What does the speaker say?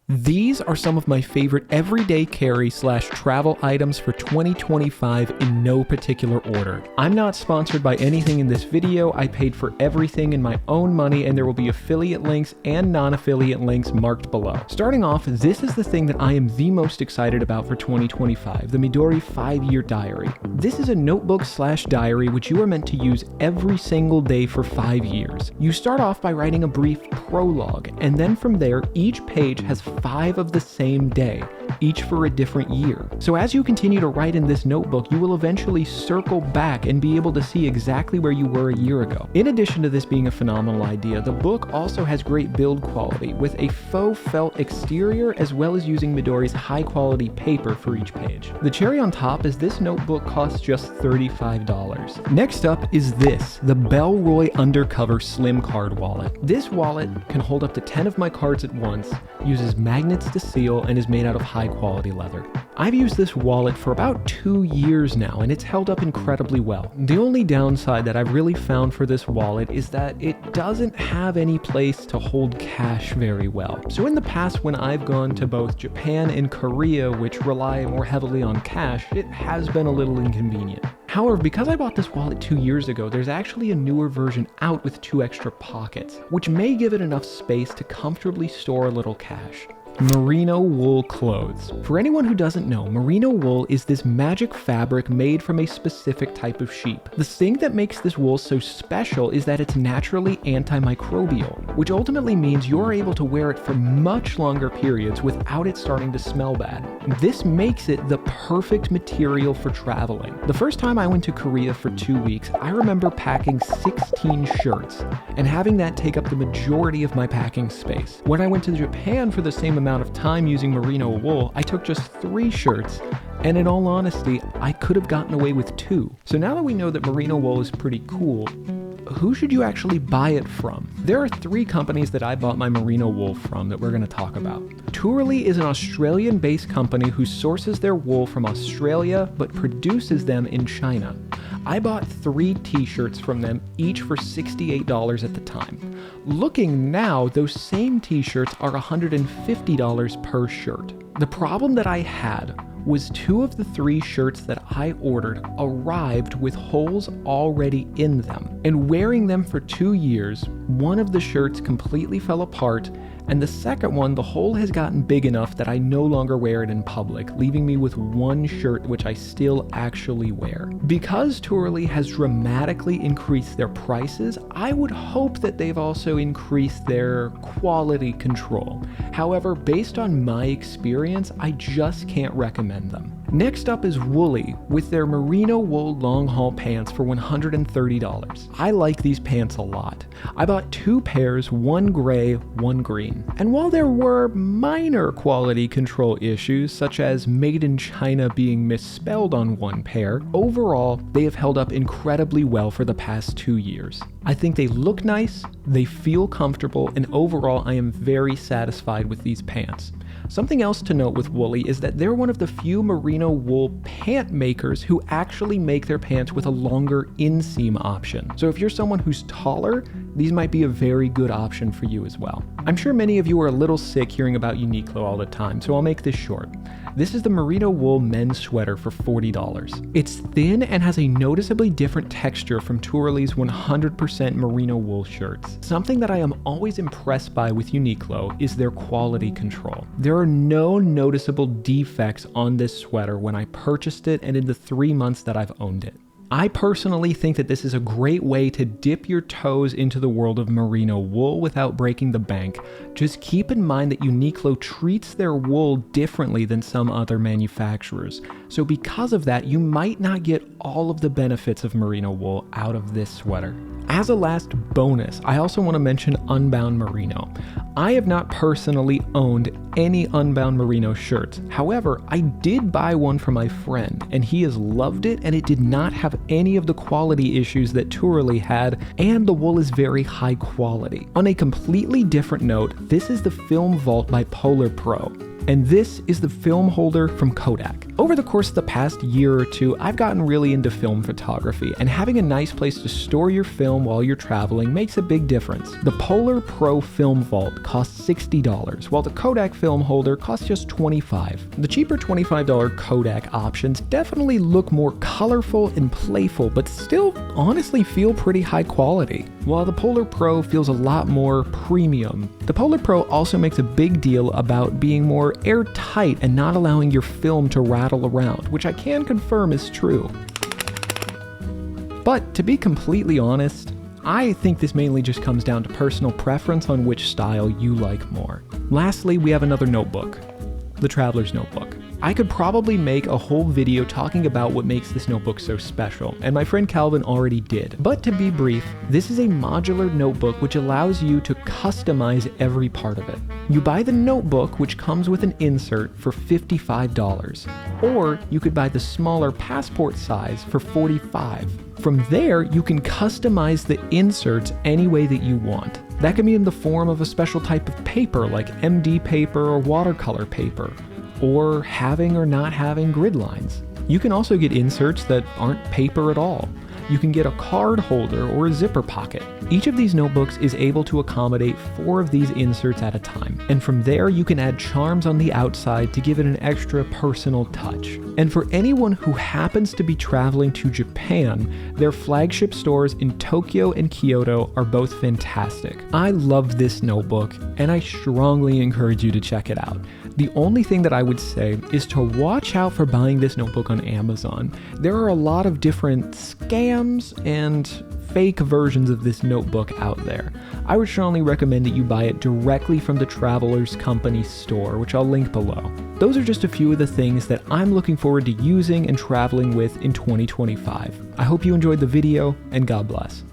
These are some of my favorite everyday carry / travel items for 2025 in no particular order. I'm not sponsored by anything in this video. I paid for everything in my own money, and there will be affiliate links and non-affiliate links marked below. Starting off, this is the thing that I am the most excited about for 2025, the Midori 5-year diary. This is a notebook / diary which you are meant to use every single day for 5 years. You start off by writing a brief prologue, and then from there, each page has 5 of the same day, each for a different year. So as you continue to write in this notebook, you will eventually circle back and be able to see exactly where you were a year ago. In addition to this being a phenomenal idea, the book also has great build quality with a faux felt exterior as well as using Midori's high quality paper for each page. The cherry on top is this notebook costs just $35. Next up is this, the Bellroy Undercover Slim Card Wallet. This wallet can hold up to 10 of my cards at once, uses magnets to seal, and is made out of high quality leather. I've used this wallet for about 2 years now, and it's held up incredibly well. The only downside that I've really found for this wallet is that it doesn't have any place to hold cash very well. So in the past, when I've gone to both Japan and Korea, which rely more heavily on cash, it has been a little inconvenient. However, because I bought this wallet 2 years ago, there's actually a newer version out with 2 extra pockets, which may give it enough space to comfortably store a little cash. Merino wool clothes. For anyone who doesn't know, merino wool is this magic fabric made from a specific type of sheep. The thing that makes this wool so special is that it's naturally antimicrobial, which ultimately means you're able to wear it for much longer periods without it starting to smell bad. This makes it the perfect material for traveling. The first time I went to Korea for 2 weeks, I remember packing 16 shirts and having that take up the majority of my packing space. When I went to Japan for the same amount of time using merino wool, I took just 3 shirts, and in all honesty, I could have gotten away with 2. So now that we know that merino wool is pretty cool, who should you actually buy it from? There are 3 companies that I bought my merino wool from that we're going to talk about. Turley is an Australian-based company who sources their wool from Australia but produces them in China. I bought 3 t-shirts from them, each for $68 at the time. Looking now, those same t-shirts are $150 per shirt. The problem that I had was 2 of the 3 shirts that I ordered arrived with holes already in them. And wearing them for 2 years, one of the shirts completely fell apart, and the second one, the hole has gotten big enough that I no longer wear it in public, leaving me with 1 shirt which I still actually wear. Because Turley has dramatically increased their prices, I would hope that they've also increased their quality control. However, based on my experience, I just can't recommend them. Next up is Woolly with their merino wool long haul pants for $130. I like these pants a lot. I bought 2 pairs, 1 gray, 1 green. And while there were minor quality control issues, such as made in China being misspelled on 1 pair, overall, they have held up incredibly well for the past 2 years. I think they look nice, they feel comfortable, and overall I am very satisfied with these pants. Something else to note with Woolly is that they're one of the few merino wool pant makers who actually make their pants with a longer inseam option. So if you're someone who's taller, these might be a very good option for you as well. I'm sure many of you are a little sick hearing about Uniqlo all the time, so I'll make this short. This is the merino wool men's sweater for $40. It's thin and has a noticeably different texture from Turley's 100% merino wool shirts. Something that I am always impressed by with Uniqlo is their quality control. There are no noticeable defects on this sweater when I purchased it and in the 3 months that I've owned it. I personally think that this is a great way to dip your toes into the world of merino wool without breaking the bank. Just keep in mind that Uniqlo treats their wool differently than some other manufacturers. So because of that, you might not get all of the benefits of merino wool out of this sweater. As a last bonus, I also want to mention Unbound Merino. I have not personally owned any Unbound Merino shirts. However, I did buy one for my friend, and he has loved it, and it did not have any of the quality issues that Turley had, and the wool is very high quality. On a completely different note, this is the Film Vault by Polar Pro, and this is the film holder from Kodak. Over the course of the past year or two, I've gotten really into film photography, and having a nice place to store your film while you're traveling makes a big difference. The Polar Pro Film Vault costs $60, while the Kodak film holder costs just $25. The cheaper $25 Kodak options definitely look more colorful and playful, but still honestly feel pretty high quality, while the Polar Pro feels a lot more premium. The Polar Pro also makes a big deal about being more airtight and not allowing your film to rattle around, which I can confirm is true. But to be completely honest, I think this mainly just comes down to personal preference on which style you like more. Lastly, we have another notebook, the Traveler's Notebook. I could probably make a whole video talking about what makes this notebook so special, and my friend Calvin already did. But to be brief, this is a modular notebook which allows you to customize every part of it. You buy the notebook, which comes with an insert, for $55, or you could buy the smaller passport size for $45. From there, you can customize the inserts any way that you want. That can be in the form of a special type of paper like MD paper or watercolor paper, or having or not having grid lines. You can also get inserts that aren't paper at all. You can get a card holder or a zipper pocket. Each of these notebooks is able to accommodate 4 of these inserts at a time, and from there you can add charms on the outside to give it an extra personal touch. And for anyone who happens to be traveling to Japan, their flagship stores in Tokyo and Kyoto are both fantastic. I love this notebook, and I strongly encourage you to check it out. The only thing that I would say is to watch out for buying this notebook on Amazon. There are a lot of different scams and fake versions of this notebook out there. I would strongly recommend that you buy it directly from the Traveler's Company store, which I'll link below. Those are just a few of the things that I'm looking forward to using and traveling with in 2025. I hope you enjoyed the video, and God bless.